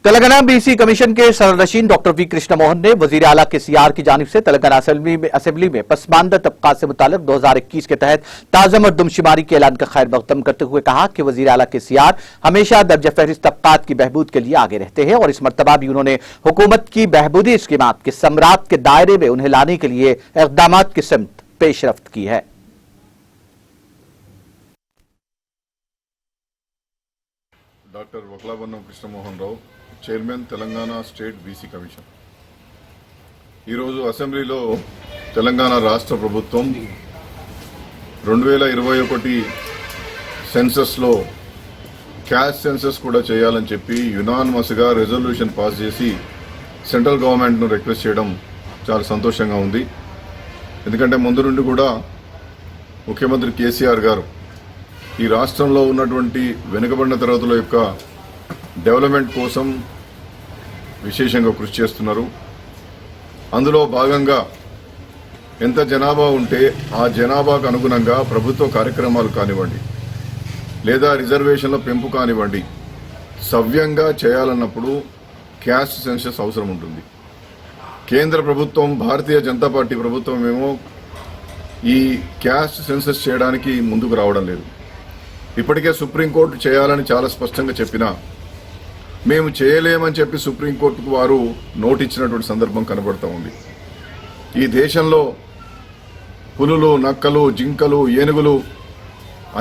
Telangana BC commission के सदरनशीन doctor V Krishna Mohan ने वजीर आला के सीआर की जानिब से तेलंगाना असेंबली में पसमानदा तबका से मुतालिक 2021 के तहत ताज़ा मरदमशुमारी के ऐलान का खैर मकदम करते हुए कहा कि वजीर आला के सीआर हमेशा दर्ज फहरिस्त तबकात की बहबूद के लिए आगे रहते हैं और इस मरतबा भी उन्होंने हुकूमत की बहबूदी स्कीमात के समरात के दायरे में उन्हें लाने के लिए इक़दाम की सिमत पेशरफ्त की है। డాక్టర్ వక్లాబంధం Krishnamohan Rao, chairman Telangana state BC commission. ఈరోజు అసెంబ్లీలో తెలంగాణ రాష్ట్ర ప్రభుత్వం 2021 సెన్సస్లో క్యాస్ట్ సెన్సస్ కూడా చేయాలని చెప్పి యునానిమస్గా రెజల్యూషన్ పాస్ చేసి సెంట్రల్ గవర్నమెంట్ను రిక్వెస్ట్ చేయడం చాలా సంతోషంగా ఉంది. ఎందుకంటే ముందు నుండి కూడా ముఖ్యమంత్రి కేసీఆర్ గారు ఈ రాష్ట్రంలో ఉన్నటువంటి వెనుకబడిన తరగతుల యొక్క డెవలప్మెంట్ కోసం విశేషంగా కృషి చేస్తున్నారు. అందులో భాగంగా ఎంత జనాభా ఉంటే ఆ జనాభాకు అనుగుణంగా ప్రభుత్వ కార్యక్రమాలు కానివ్వండి లేదా రిజర్వేషన్ల పెంపు కానివ్వండి సవ్యంగా చేయాలన్నప్పుడు క్యాస్ట్ సెన్సస్ అవసరం ఉంటుంది. కేంద్ర ప్రభుత్వం భారతీయ జనతా పార్టీ ప్రభుత్వం ఏమో ఈ క్యాస్ట్ సెన్సస్ చేయడానికి ముందుకు రావడం లేదు. ఇప్పటికే సుప్రీంకోర్టు చేయాలని చాలా స్పష్టంగా చెప్పినా మేము చేయలేమని చెప్పి సుప్రీంకోర్టుకు వారు నోట్ ఇచ్చినటువంటి సందర్భం కనబడతా ఉంది. ఈ దేశంలో పులులు, నక్కలు, జింకలు, ఏనుగులు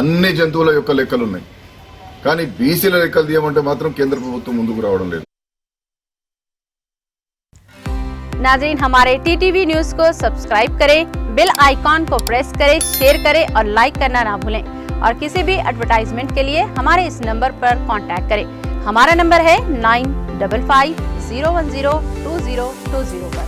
అన్ని జంతువుల యొక్క లెక్కలున్నాయి. కానీ బీసీల లెక్కలు తీయమంటే మాత్రం కేంద్ర ప్రభుత్వం ముందుకు రావడం లేదు. नाज़रीन, हमारे टीटीवी न्यूज को सब्सक्राइब करें, बेल आइकॉन को प्रेस करें, शेयर करें और लाइक करना ना भूलें। और किसी भी एडवर्टाइजमेंट के लिए हमारे इस नंबर पर कांटेक्ट करें। हमारा नंबर है 9550102020 पर।